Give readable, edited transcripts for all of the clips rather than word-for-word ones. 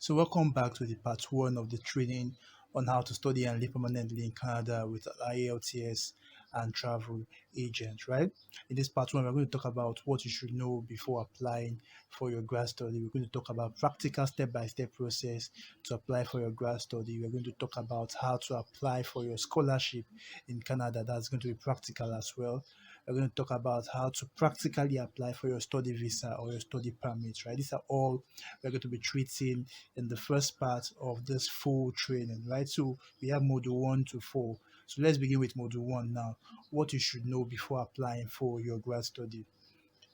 So, welcome back to the part one of the training on how to study and live permanently in Canada with IELTS and travel agent, right? In this part one, we're going to talk about what you should know before applying for your grad study. We're going to talk about practical step by step process to apply for your grad study. We're going to talk about how to apply for your scholarship in Canada. That's going to be practical as well. We're going to talk about how to practically apply for your study visa or your study permit, right? These are all we're going to be treating in the first part of this full training, right? So we have module 1 to 4. So let's begin with module 1 now. What you should know before applying for your grad study.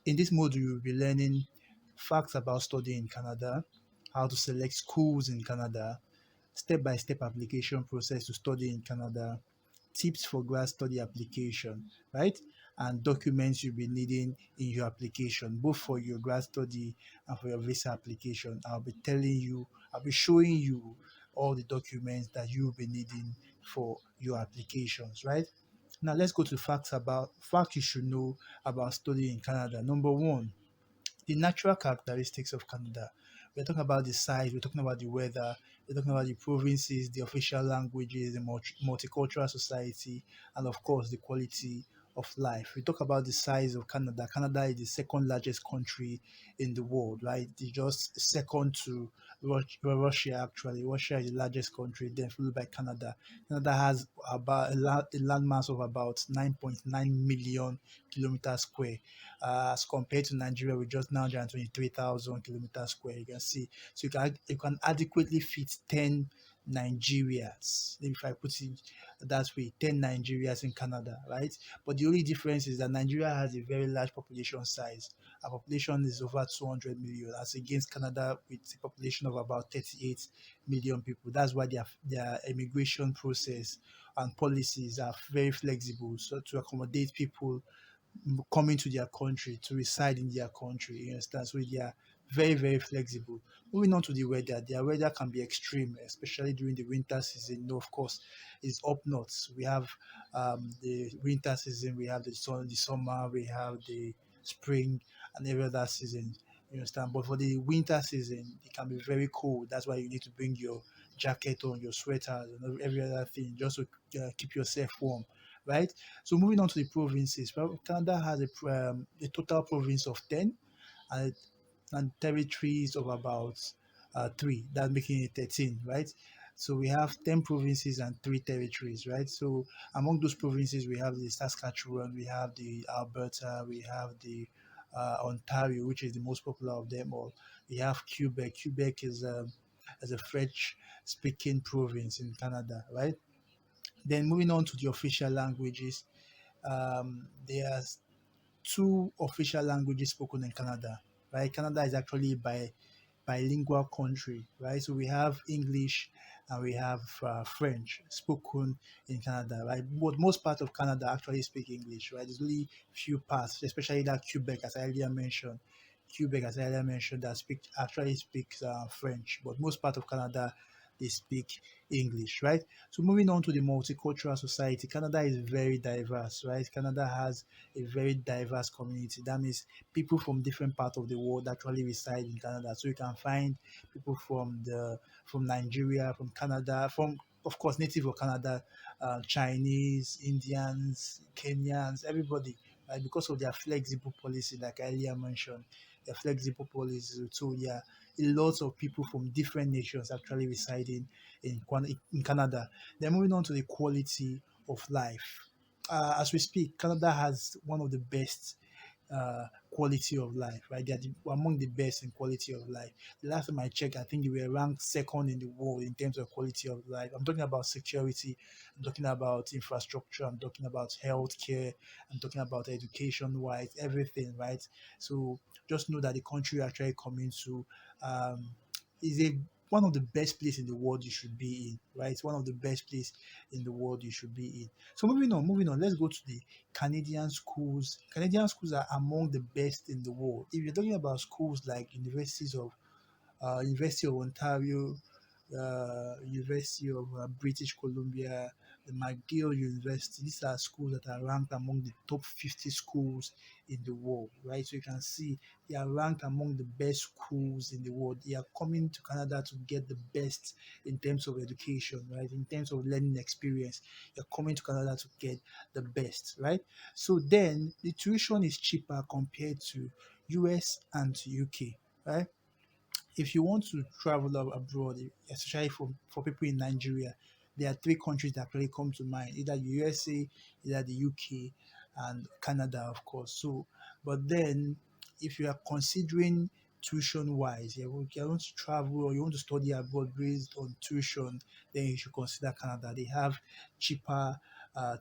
In this module, you'll be learning facts about studying in Canada, how to select schools in Canada, step by step application process to study in Canada, tips for grad study application, right? And documents you'll be needing in your application, both for your grad study and for your visa application. I'll be showing you all the documents that you'll be needing for your applications, right? Now let's go to facts you should know about studying in Canada. Number one, the natural characteristics of Canada. We're talking about the size, we're talking about the weather, we're talking about the provinces, the official languages, the multicultural society, and of course, the quality of life. We talk about the size of Canada. Canada is the second largest country in the world, right? It's just second to Russia, actually. Russia is the largest country, then followed by Canada. Canada has about a landmass of about 9.9 million kilometers square, as compared to Nigeria with just 923,000 kilometers square. You can see, so you can adequately fit 10 Nigerias. If I put it that way, 10 Nigerias in Canada, right? But the only difference is that Nigeria has a very large population size. Our population is over 200 million, as against Canada with a population of about 38 million people. That's why their immigration process and policies are very flexible, so to accommodate people coming to their country to reside in their country. You understand? So they are very, very flexible. Moving on to the weather, their weather can be extreme, especially during the winter season. No, of course, it's up north. We have the winter season, we have the summer, we have the spring, and every other season. You understand? But for the winter season, it can be very cold. That's why you need to bring your jacket on, your sweaters, and every other thing just to keep yourself warm, right? So moving on to the provinces, well, Canada has a total province of 10 and, and territories of about 3, that making it 13, right? So we have 10 provinces and 3 territories, right? So among those provinces, we have the Saskatchewan, we have the Alberta, we have the Ontario, which is the most popular of them all. We have Quebec. Quebec is a French speaking province in Canada, right? Then moving on to the official languages, there's 2 official languages spoken in Canada, right? Canada is actually bilingual country, right? So we have English and we have French spoken in Canada, right? But most part of Canada actually speak English, right? There's only few parts, especially that Quebec, as I earlier mentioned. Quebec, as I earlier mentioned, that actually speaks French, but most part of Canada they speak English, right? So moving on to the multicultural society, Canada is very diverse, right? Canada has a very diverse community. That means people from different parts of the world actually reside in Canada. So you can find people from Nigeria, from Canada, from of course native of Canada, Chinese, Indians, Kenyans, everybody, right? Because of their flexible policy, like I earlier mentioned, their flexible policy. So yeah, a lot of people from different nations actually residing in Canada. Then moving on to the quality of life. As we speak, Canada has one of the best quality of life, right? They are among the best in quality of life. The last time I checked, I think they were ranked second in the world in terms of quality of life. I'm talking about security, I'm talking about infrastructure, I'm talking about healthcare, I'm talking about education wise, everything, right? So just know that the country you're actually coming to is a one of the best place in the world you should be in, right? One of the best place in the world you should be in. So moving on, let's go to the Canadian schools. Canadian schools are among the best in the world. If you're talking about schools like University of Ontario, University of British Columbia, the McGill University. These are schools that are ranked among the top 50 schools in the world, right? So you can see they are ranked among the best schools in the world. They are coming to Canada to get the best in terms of education, right? In terms of learning experience, you're coming to Canada to get the best, right? So then the tuition is cheaper compared to US and to UK, right? If you want to travel abroad, especially for people in Nigeria, there are three countries that really come to mind: either USA, either the UK, and Canada, of course. So, but then if you are considering tuition wise, you want to travel or you want to study abroad based on tuition, then you should consider Canada. They have cheaper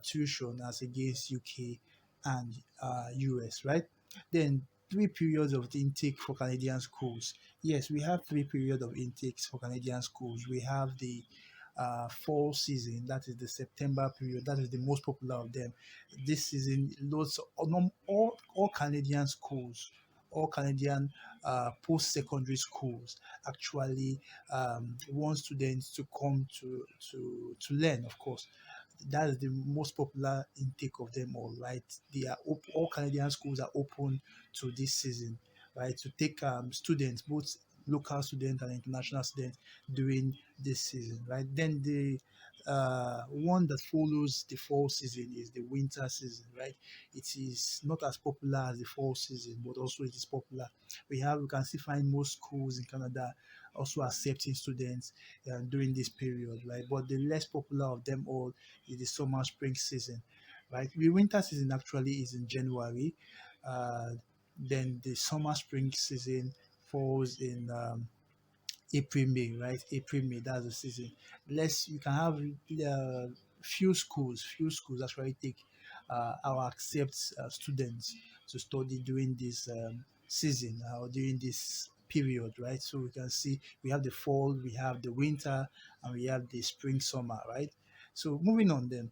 tuition as against UK and US, right? Then three periods of the intake for Canadian schools. Yes, we have three periods of intakes for Canadian schools. We have the fall season, that is the September period, that is the most popular of them. This season, lots of all Canadian schools, all Canadian post-secondary schools actually want students to come to learn, of course. That is the most popular intake of them all, right? All Canadian schools are open to this season, right? To take students, both local students and international students during this season, right? Then the one that follows the fall season is the winter season, right? It is not as popular as the fall season, but also it is popular. We can still find most schools in Canada also accepting students during this period, right? But the less popular of them all is the summer spring season, right? The winter season actually is in January. Uh, then the summer spring season falls in April, May, right? April, May, that's the season. Less you can have few schools actually take or accept students to study during this season or during this period, right? So we can see we have the fall, we have the winter, and we have the spring, summer, right? So moving on then,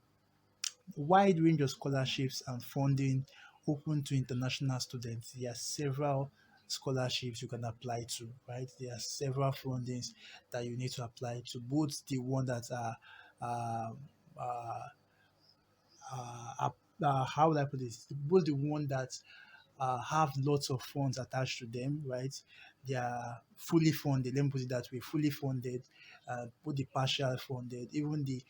wide range of scholarships and funding open to international students. There are several scholarships you can apply to, right? There are several fundings that you need to apply to, both the one that are uh, uh, how would I put this? Both the one that have lots of funds attached to them, right? They are fully funded. Let me put it that way: fully funded, both the partial funded, even the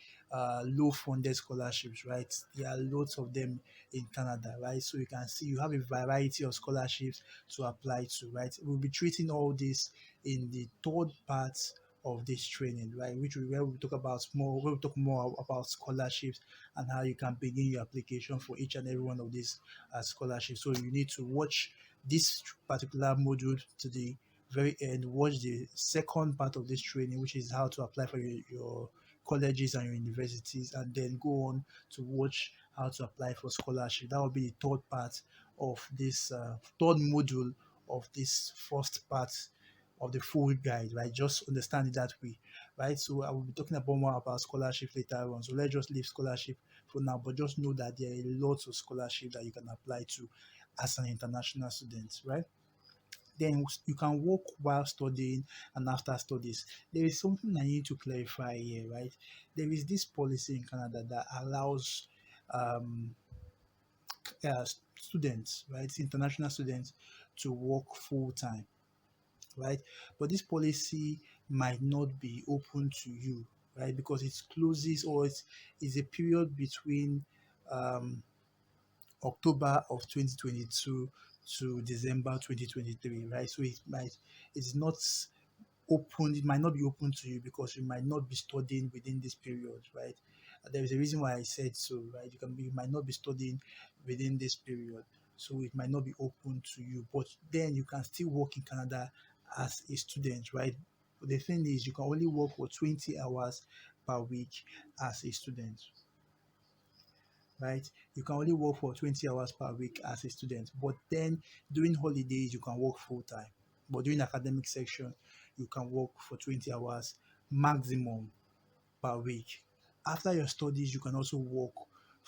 low funded scholarships, right? There are lots of them in Canada, right? So you can see you have a variety of scholarships to apply to, right? We'll be treating all this in the third part of this training, right? Where we talk about more, where we talk more about scholarships and how you can begin your application for each and every one of these scholarships. So you need to watch this particular module to the very end. Watch the second part of this training, which is how to apply for your colleges and your universities, and then go on to watch how to apply for scholarship. That will be the third part of this third module of this first part of the full guide, right? Just understand it that way, right? So I will be talking about more about scholarship later on. So let's just leave scholarship for now, but just know that there are lots of scholarship that you can apply to as an international student, right? Then you can work while studying and after studies. There is something I need to clarify here, right? There is this policy in Canada that allows um, students, right, international students, to work full time, right? But this policy might not be open to you, right? Because it closes or it's a period between um, October of 2022 to December 2023, right? So it's not open, it might not be open to you because you might not be studying within this period, right? There is a reason why I said so, right? You might not be studying within this period, so it might not be open to you, but then you can still work in Canada as a student, right? But the thing is, you can only work for 20 hours per week as a student, right? You can only work for 20 hours per week as a student, but then during holidays, you can work full time. But during academic section, you can work for 20 hours maximum per week. After your studies, you can also work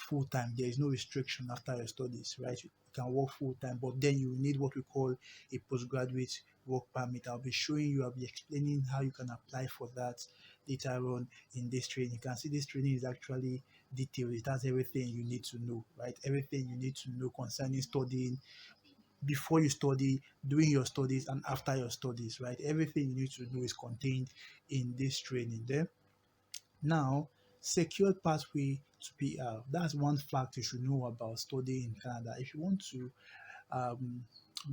full time. There is no restriction after your studies, right? You can work full time, but then you need what we call a postgraduate work permit. I'll be showing you, I'll be explaining how you can apply for that later on in this training. You can see this training is actually detailed. It has everything you need to know, right? Everything you need to know concerning studying before you study, during your studies, and after your studies, right? Everything you need to know is contained in this training. Then now, secured pathway to PR. That's one fact you should know about studying in Canada. If you want to um,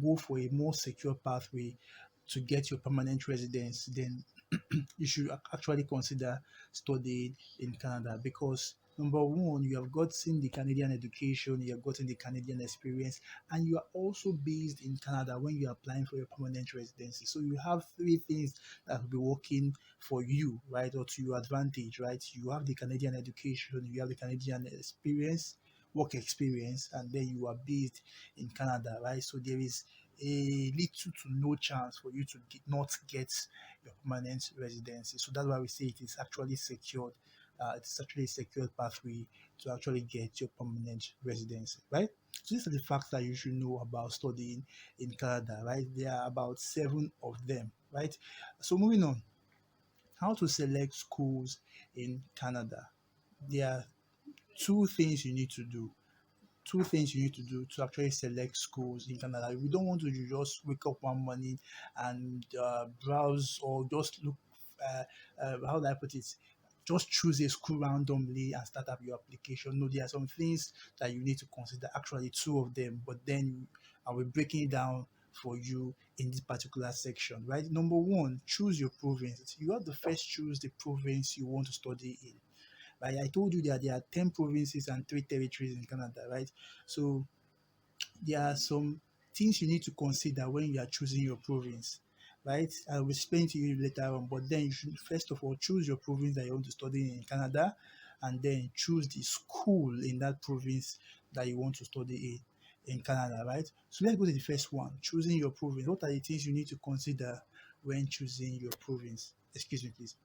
go for a more secure pathway to get your permanent residence, then you should actually consider studying in Canada because number one, you have gotten the Canadian education, you have gotten the Canadian experience, and you are also based in Canada when you are applying for your permanent residency. So you have three things that will be working for you, right, or to your advantage, right? You have the Canadian education, you have the Canadian experience, work experience, and then you are based in Canada, right? So there is a little to no chance for you to not get your permanent residency. So that's why we say it is actually secured. It's actually a secured pathway to actually get your permanent residency, right? So these are the facts that you should know about studying in Canada, right? There are about seven of them, right? So moving on, how to select schools in Canada. There are two things you need to do to actually select schools in Canada. We don't want to just wake up one morning and browse or just look, how do I put it? Just choose a school randomly and start up your application. No, there are some things that you need to consider. Actually, two of them, but then I will break it down for you in this particular section, right? Number one, choose your province. You have to first choose the province you want to study in. Right? I told you that there are 10 provinces and 3 territories in Canada, right? So there are some things you need to consider when you are choosing your province, right? I will explain to you later on, but then you should first of all choose your province that you want to study in Canada, and then choose the school in that province that you want to study in Canada, right? So let's go to the first one, choosing your province. What are the things you need to consider when choosing your province? Excuse me, please.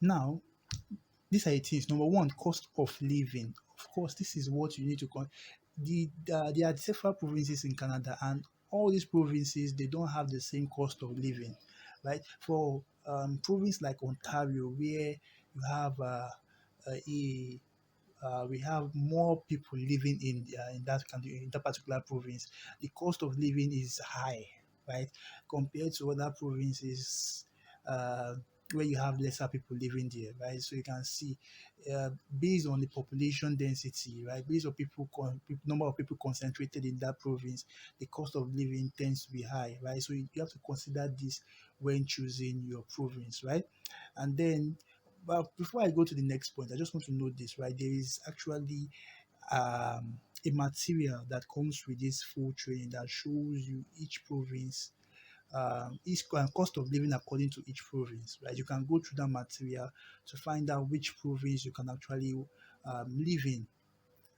Now, these are the things. Number one, cost of living. Of course, this is what you need to there are several provinces in Canada, and all these provinces they don't have the same cost of living, right? For province like Ontario, where you have a we have more people living in that country, in that particular province. The cost of living is high, right, compared to other provinces uh, where you have lesser people living there, right? So you can see, based on the population density, right, based on number of people concentrated in that province, the cost of living tends to be high, right? So you have to consider this when choosing your province, right? And then but before I go to the next point, I just want to note this, right? There is actually a material that comes with this full training that shows you each province, each cost of living according to each province, right? You can go through that material to find out which province you can actually live in,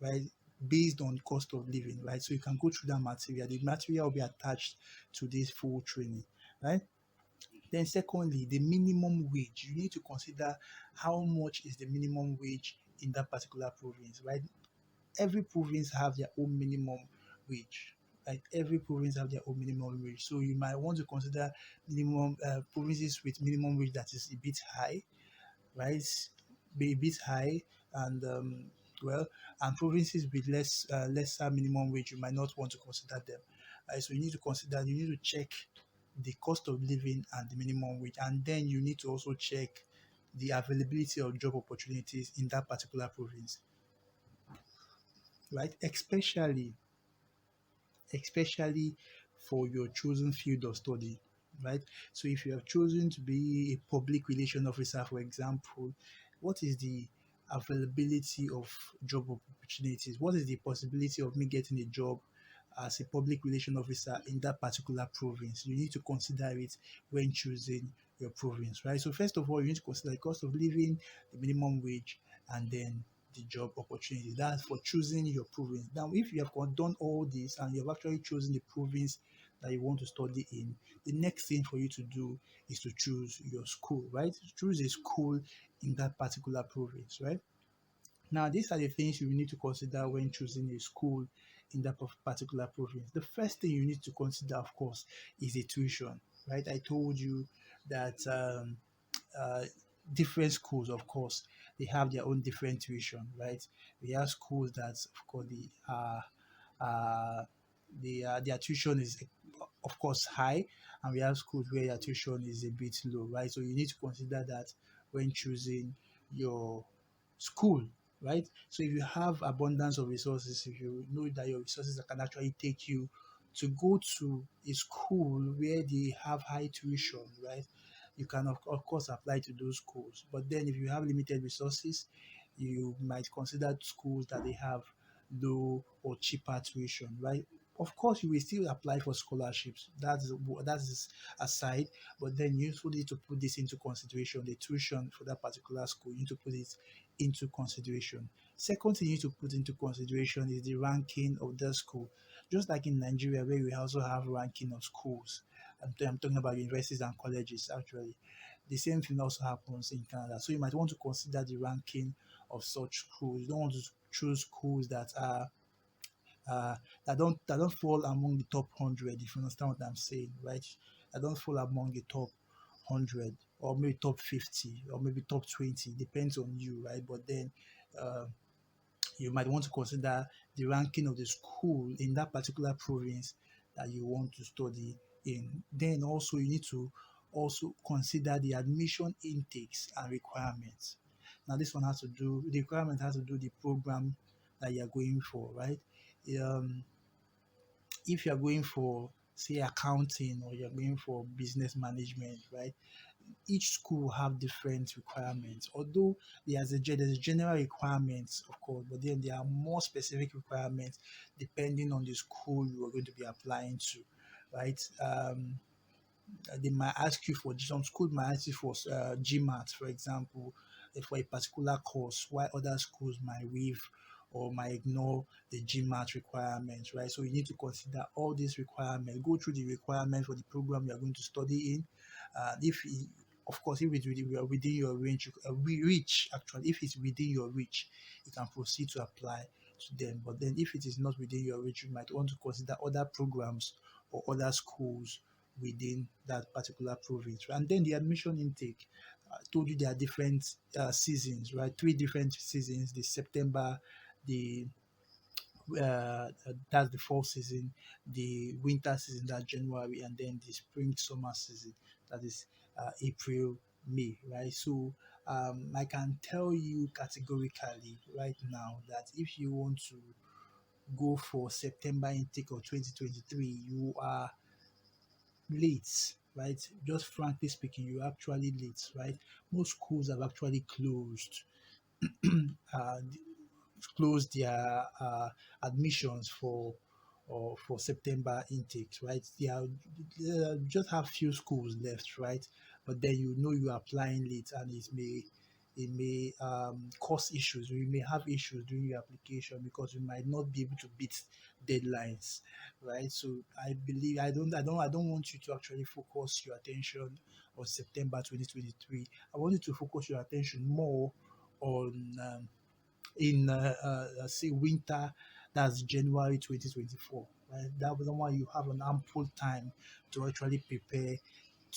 right? Based on cost of living, right? So you can go through that material. The material will be attached to this full training, right? Then secondly, the minimum wage. You need to consider how much is the minimum wage in that particular province, right? Every province have their own minimum wage. Right? Every province have their own minimum wage. So you might want to consider minimum provinces with minimum wage that is a bit high, right? Be a bit high, and well, and provinces with lesser minimum wage, you might not want to consider them. So you need to consider, you need to check the cost of living and the minimum wage, and then you need to also check the availability of job opportunities in that particular province, right? Especially for your chosen field of study, right? So if you have chosen to be a public relation officer, for example, what is the availability of job opportunities? What is the possibility of me getting a job as a public relation officer in that particular province? You need to consider it when choosing your province, right? So first of all, you need to consider the cost of living, the minimum wage, and then the job opportunity. That's for choosing your province. Now, if you have done all this and you have actually chosen the province that you want to study in, the next thing for you to do is to choose your school, right? Choose a school in that particular province, right? Now, these are the things you need to consider when choosing a school in that particular province. The first thing you need to consider, of course, is the tuition, right? I told you that uh, different schools, of course, they have their own different tuition, right? We have schools that, of course, uh, their tuition is, of course, high, and we have schools where their tuition is a bit low, right? So you need to consider that when choosing your school, right? So if you have abundance of resources, if you know that your resources can actually take you to go to a school where they have high tuition, right? You can of course apply to those schools. But then if you have limited resources, you might consider schools that they have low or cheaper tuition, right? Of course, you will still apply for scholarships. That's aside, but then you also need to put this into consideration. The tuition for that particular school, you need to put it into consideration. Second thing you need to put into consideration is the ranking of the school. Just like in Nigeria, where we also have ranking of schools. I'm talking about universities and colleges actually. The same thing also happens in Canada. So you might want to consider the ranking of such schools. You don't want to choose schools uh, that don't fall among the top 100. If you understand what I'm saying, right? That don't fall among the top 100 or maybe top 50 or maybe top 20. Depends on you, right? But then uh, you might want to consider the ranking of the school in that particular province that you want to study in. Then also you need to also consider the admission intakes and requirements. Now this one has to do the requirement has to do the program that you're going for, right? Um, if you're going for say accounting or you're going for business management, right? Each school have different requirements. Although there's a general requirements, of course, but then there are more specific requirements depending on the school you are going to be applying to, right? They might ask you for some school might ask you for GMAT, for example, for a particular course, while other schools might waive or might ignore the GMAT requirements, right? So you need to consider all these requirements, go through the requirements for the program you are going to study in. If it, of course, if it's within your range, reach actually, if it's within your reach, you can proceed to apply to them. But then, if it is not within your reach, you might want to consider other programs or other schools within that particular province. And then the admission intake. I told you there are different seasons, right? Three different seasons: the September, the that's the fall season, the winter season, that's January, and then the spring summer season, that is April, May, right? So I can tell you categorically right now that if you want to go for September intake of 2023, you are late, right? Just frankly speaking, you're actually late, right? Most schools have actually uh, closed their admissions for September intakes, right? They just have few schools left, right? But then you know you are applying late, and it may cause issues. You may have issues during your application because you might not be able to beat deadlines, right? So I don't want you to actually focus your attention on September 2023. I want you to focus your attention more on in say winter, that's January 2024, right? That was the one you have an ample time to actually prepare,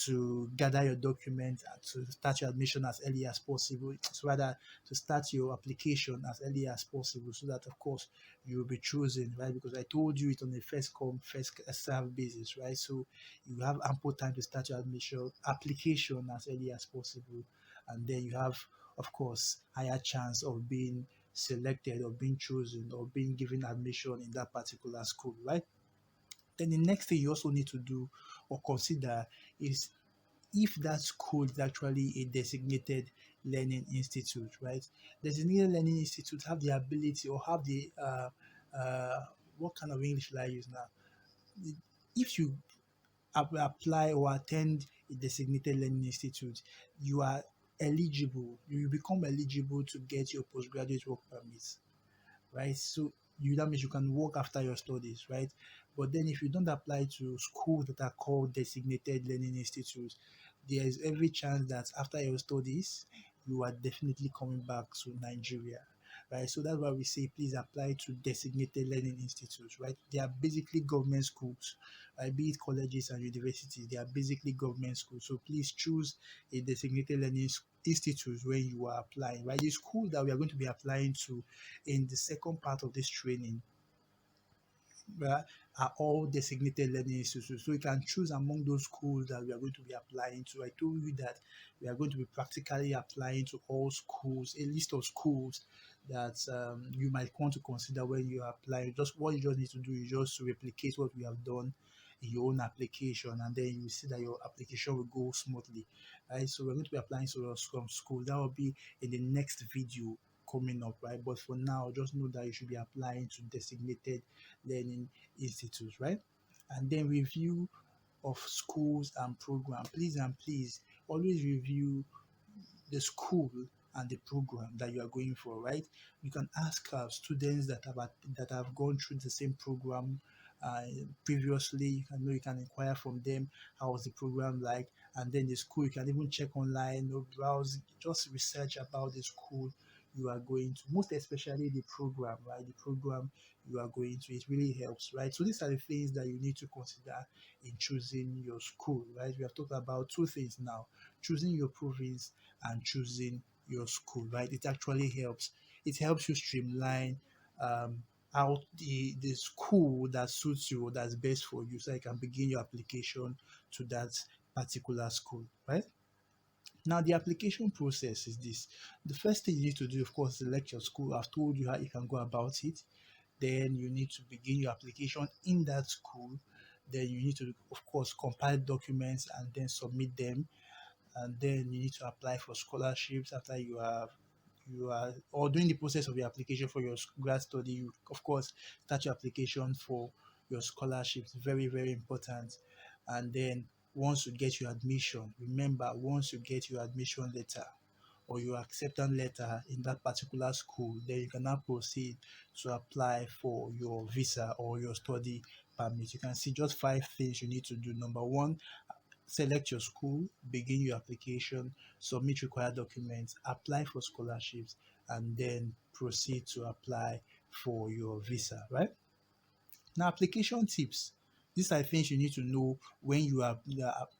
to gather your documents and to start your admission as early as possible. So rather to start your application as early as possible, so that of course you will be chosen, right? Because I told you it on a first come first serve basis, right? So you have ample time to start your admission application as early as possible, and then you have of course higher chance of being selected or being chosen or being given admission in that particular school, right? Then the next thing you also need to do or consider is if that school is actually a designated learning institute, right? Designated learning institutes have the ability or have the what kind of English will I use now? If you apply or attend a designated learning institute, you are eligible. You become eligible to get your postgraduate work permit, right? So That means you can work after your studies, right? But then if you don't apply to schools that are called designated learning institutes, there is every chance that after your studies, you are definitely coming back to Nigeria, right? So that's why we say please apply to designated learning institutes, right? They are basically government schools, right? Be it colleges and universities, they are basically government schools. So please choose a designated learning institute when you are applying, right? The school that we are going to be applying to in the second part of this training, right, are all designated learning institutes. So you can choose among those schools that we are going to be applying to. I told you that we are going to be practically applying to all schools, a list of schools that you might want to consider when you apply. Just what you just need to do is just to replicate what we have done in your own application, and then you see that your application will go smoothly. Right. So we're going to be applying to some schools. That will be in the next video coming up, right? But for now, just know that you should be applying to designated learning institutes, right? And then review of schools and program. Please and please always review the school and the program that you are going for, right? You can ask students that have gone through the same program uh, previously. You can inquire from them how was the program like, and then the school. You can even check online or browse, just research about the school you are going to. Most especially the program, right? The program you are going to. It really helps, right? So these are the things that you need to consider in choosing your school, right? We have talked about two things now: choosing your province and choosing your school, right? It actually helps. It helps you streamline um, out the school that suits you or that's best for you, so you can begin your application to that particular school, right? Now, the application process is this. The first thing you need to do, of course, select your school. I've told you how you can go about it. Then you need to begin your application in that school. Then you need to, of course, compile documents and then submit them, and then you need to apply for scholarships after you are or during the process of your application for your grad study. You of course start your application for your scholarships, very very important. And then once you get your admission, remember, once you get your admission letter or your acceptance letter in that particular school, then you can now proceed to apply for your visa or your study permit. You can see just five things you need to do. Number one, select your school, begin your application, submit required documents, apply for scholarships, and then proceed to apply for your visa, right? Now, application tips. These are things you need to know when you are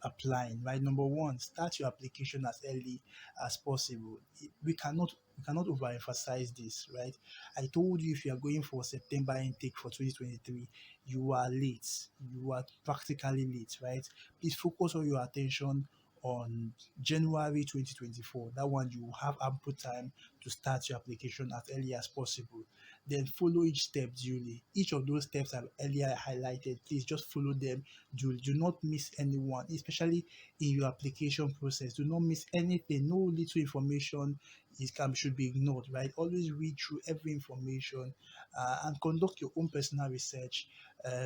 applying, right? Number one, start your application as early as possible. We cannot overemphasize this, right? I told you if you are going for September intake for 2023, you are late. You are practically late, right? Please focus all your attention on January 2024. That one you will have ample time to start your application as early as possible. Then follow each step duly. Each of those steps I've earlier highlighted, please just follow them duly. Do not miss anyone, especially in your application process. Do not miss anything. No little information should be ignored, right? Always read through every information and conduct your own personal research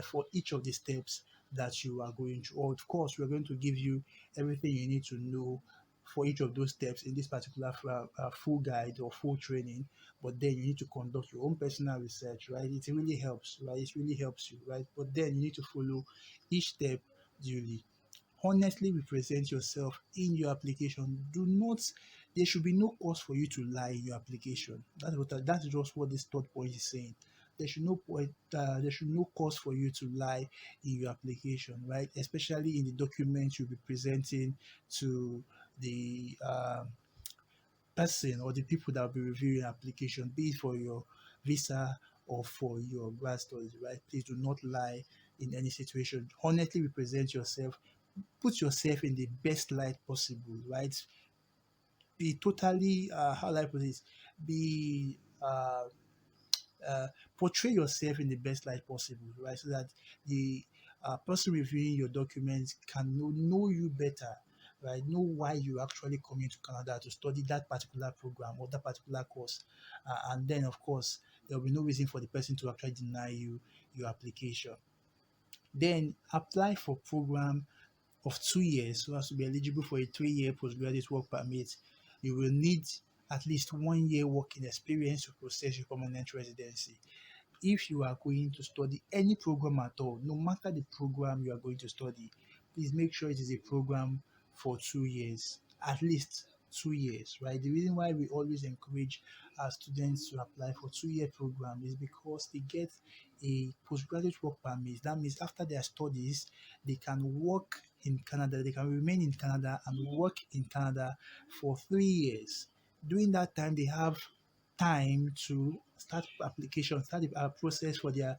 for each of the steps that you are going through. Or, of course, we're going to give you everything you need to know for each of those steps in this particular full guide or full training. But then you need to conduct your own personal research, right? It really helps, right? It really helps you, right? But then you need to follow each step duly. Honestly represent yourself in your application. Do not There should be no cause for you to lie in your application. That's just what this third point is saying. There should no cause for you to lie in your application, right? Especially in the documents you'll be presenting to the person or the people that will be reviewing your application, be it for your visa or for your grad studies, right? Please do not lie in any situation. Honestly represent yourself. Put yourself in the best light possible, right? Be totally, how do I put this? Be uh, Portray yourself in the best light possible, right? So that the person reviewing your documents can know you better, right? Know why you actually coming to Canada to study that particular program or that particular course, and then of course there will be no reason for the person to actually deny you your application. Then apply for program of 2 years so as to be eligible for a 3-year postgraduate work permit. You will need at least 1 year working experience to process your permanent residency. if you are going to study any program at all, no matter the program you are going to study, please make sure it is a program for 2 years, at least 2 years, right? The reason why we always encourage our students to apply for 2 year program is because they get a postgraduate work permit. That means after their studies, they can work in Canada, they can remain in Canada and work in Canada for 3 years. During that time, they have time to start application, start the process for their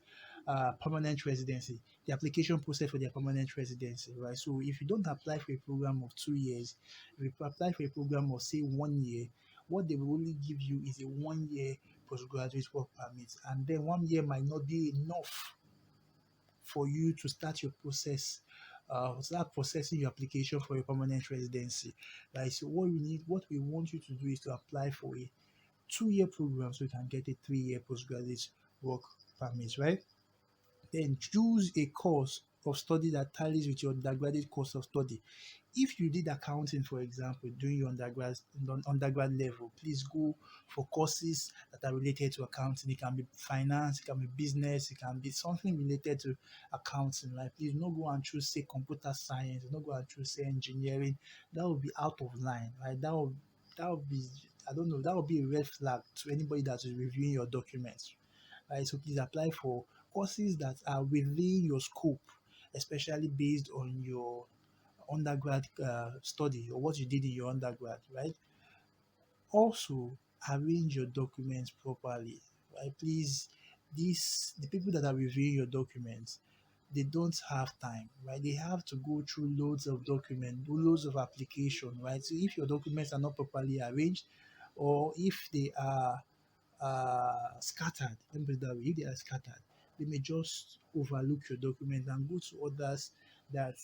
permanent residency, the application process for their permanent residency, right? So if you don't apply for a program of 2 years, if you apply for a program of say 1 year, what they will only give you is a 1 year postgraduate work permit, and then 1 year might not be enough for you to start your process, start processing your application for your permanent residency, right? So what we want you to do is to apply for a 2 year program so you can get a 3 year postgraduate work permit, right? Then choose a course of study that tallies with your undergraduate course of study. If you did accounting, for example, during your undergrad level, please go for courses that are related to accounting. It can be finance, it can be business, it can be something related to accounting. Like, please not go and choose say computer science, not go and choose say engineering. That would be out of line, right? That would be, I don't know, that would be a red flag to anybody that is reviewing your documents, right? So please apply for courses that are within your scope, especially based on your undergrad study or what you did in your undergrad, right? Also, arrange your documents properly, right? Please, the people that are reviewing your documents, they don't have time, right? They have to go through loads of documents, loads of application, right? So if your documents are not properly arranged, or if they are scattered, let me put it that way, if they are scattered, they may just overlook your document and go to others that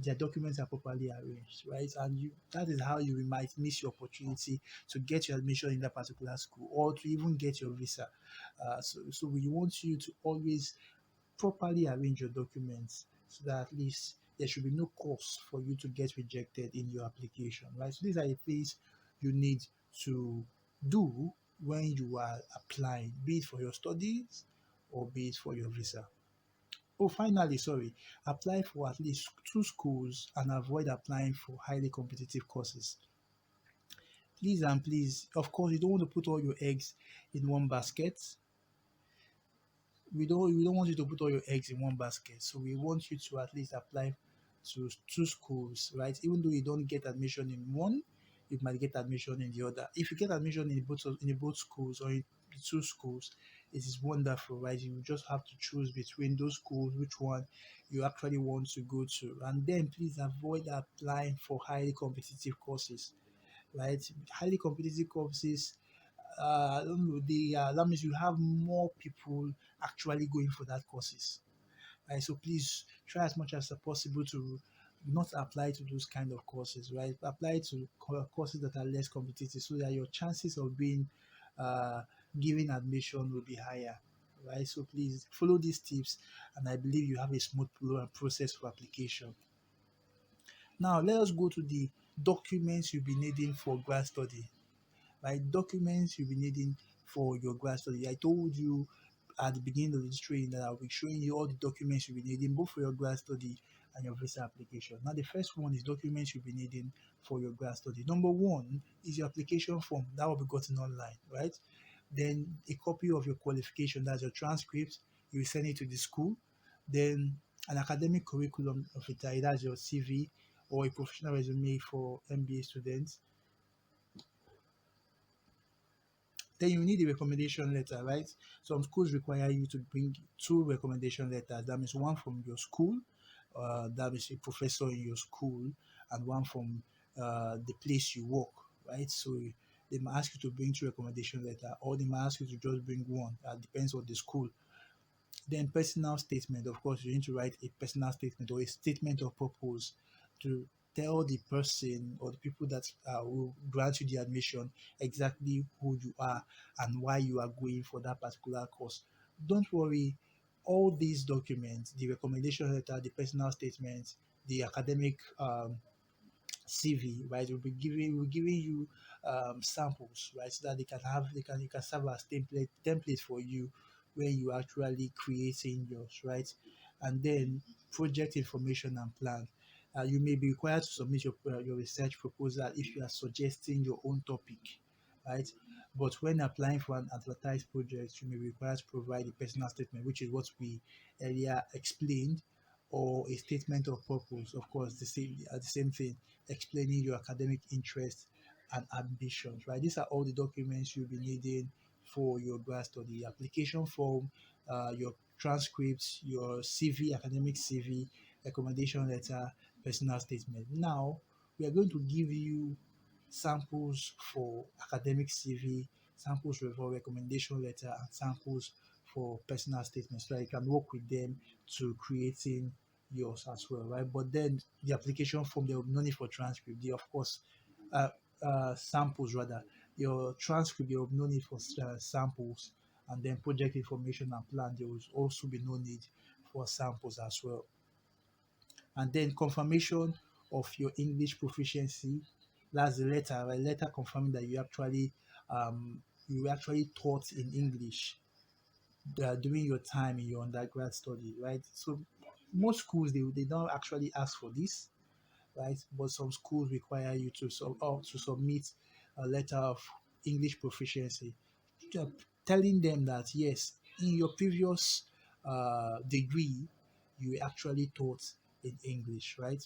their documents are properly arranged, right? And that is how you might miss your opportunity to get your admission in that particular school or to even get your visa. So we want you to always properly arrange your documents so that at least there should be no cause for you to get rejected in your application, right? So these are the things you need to do when you are applying, be it for your studies or be it for your visa. Oh, finally, sorry, apply for at least two schools and avoid applying for highly competitive courses. Please and please, of course, you don't want to put all your eggs in one basket. We don't want you to put all your eggs in one basket. So we want you to at least apply to two schools, right? Even though you don't get admission in one, you might get admission in the other. If you get admission in both schools or in the two schools, it is wonderful, right? You just have to choose between those schools which one you actually want to go to, and then please avoid applying for highly competitive courses, right? Highly competitive courses, I don't know, that means you have more people actually going for that courses, right? So please try as much as possible to not apply to those kind of courses, right? Apply to courses that are less competitive so that your chances of being uh, given admission will be higher, right? So please follow these tips, and I believe you have a smooth process for application. Now let us go to the documents you'll be needing for grad study, right? Documents you'll be needing for your grad study. I told you at the beginning of this training that I'll be showing you all the documents you'll be needing both for your grad study and your visa application. Now, the first one is documents you'll be needing for your grad study. Number one is your application form that will be gotten online, right? Then a copy of your qualification, that's your transcript, you will send it to the school. Then an academic curriculum of it, that's your CV or a professional resume for MBA students. Then you need a recommendation letter, right? Some schools require you to bring two recommendation letters. That means one from your school, that is a professor in your school, and one from the place you work, right? So they might ask you to bring two recommendation letter, or they might ask you to just bring one. That depends on the school. Then personal statement. Of course, you need to write a personal statement or a statement of purpose to tell the person or the people that will grant you the admission exactly who you are and why you are going for that particular course. Don't worry, all these documents, the recommendation letter, the personal statement, the academic CV, right? We'll be giving you samples, right? So that they can serve as template for you when you actually creating yours, right? And then project information and plan. You may be required to submit your research proposal if you are suggesting your own topic, right? But when applying for an advertised project, you may be required to provide a personal statement, which is what we earlier explained, or a statement of purpose. Of course, the same thing, explaining your academic interest and ambitions, right? These are all the documents you'll be needing for your grad study: application form, your transcripts, your CV, academic CV, recommendation letter, personal statement. Now, we are going to give you samples for academic CV, samples for recommendation letter, and samples for personal statements, so that you can work with them to creating yours as well, right? But then the application form, there will be no need for transcript. They, of course, uh, samples rather. Your transcript, there will be no need for samples, and then project information and plan, there will also be no need for samples as well. And then confirmation of your English proficiency. That's the letter, right? Letter confirming that you actually taught in English during your time in your undergrad study, right? So most schools, they don't actually ask for this, right? But some schools require you to submit a letter of English proficiency, uh, telling them that yes, in your previous degree, you actually taught in English, right?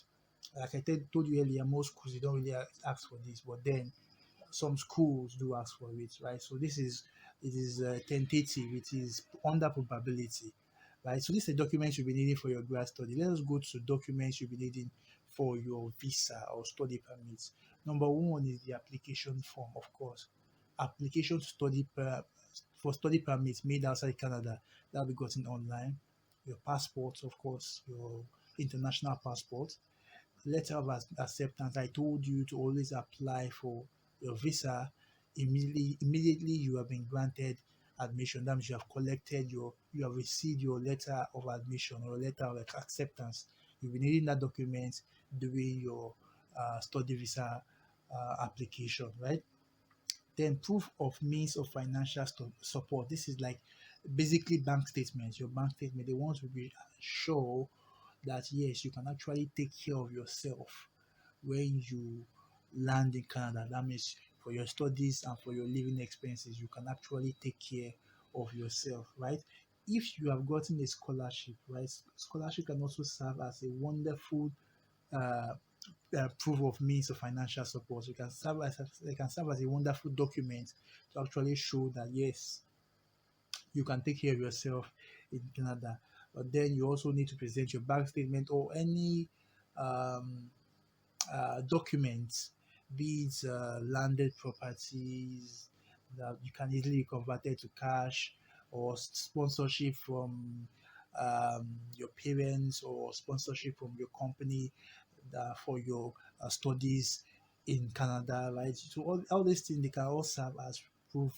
Like told you earlier, most schools, they don't really ask for this, but then some schools do ask for it, right? So it is tentative, it is under probability, right? So this is the documents you'll be needing for your grad study. Let us go to documents you'll be needing for your visa or study permits. Number one is the application form, of course. Application to for study permits made outside Canada, that'll be gotten online. Your passport, of course, your international passport. Letter of acceptance. I told you to always apply for your visa immediately you have been granted admission. That means you have received your letter of admission or letter of acceptance. You'll be needing that document during your study visa application, right? Then proof of means of financial support. This is like basically bank statements. Your bank statement, they want to be sure that yes, you can actually take care of yourself when you land in Canada. That means for your studies and for your living expenses, you can actually take care of yourself, right? If you have gotten a scholarship, right, scholarship can also serve as a wonderful uh, proof of means of financial support. You can serve as they can serve as a wonderful document to actually show that yes, you can take care of yourself in Canada. But then you also need to present your bank statement or any um, documents, be it landed properties that you can easily be converted to cash, or sponsorship from your parents, or sponsorship from your company for your studies in Canada, right? So all these things, they can all serve as proof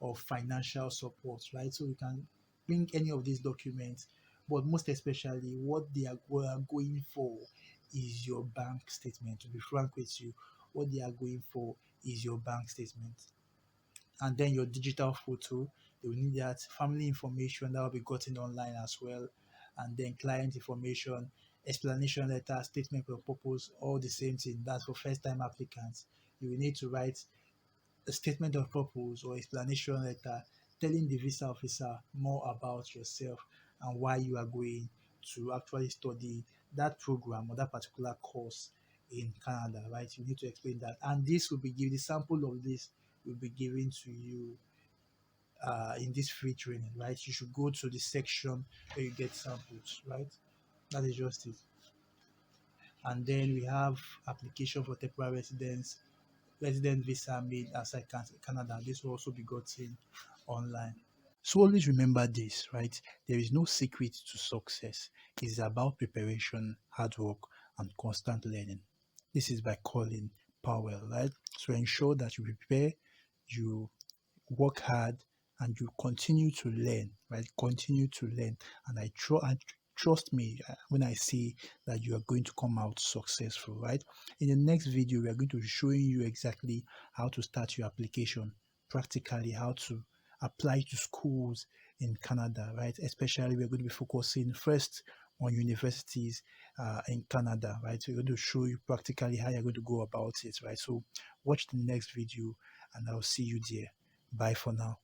of financial support, right? So you can bring any of these documents, but most especially what they are going for is your bank statement. To be frank with you, what they are going for is your bank statement. And then your digital photo, they will need that. Family information, that will be gotten online as well. And then client information, explanation letter, statement of purpose, all the same thing. That's for first time applicants. You will need to write a statement of purpose or explanation letter telling the visa officer more about yourself and why you are going to actually study that program or that particular course in Canada, right? You need to explain that. And this will be given, the sample of this will be given to you in this free training, right? You should go to the section where you get samples, right? That is just it. And then we have application for temporary resident visa made outside Canada. This will also be gotten online. So always remember this, right? There is no secret to success. It's about preparation, hard work, and constant learning. This is by Colin Powell, right? So ensure that you prepare, you work hard, and you continue to learn, right? Continue to learn. And trust me when I say that you are going to come out successful, right? In the next video, we are going to be showing you exactly how to start your application, practically how to apply to schools in Canada, right? Especially we're going to be focusing first on universities in Canada, right? So we're going to show you practically how you're going to go about it, right? So watch the next video and I'll see you there. Bye for now.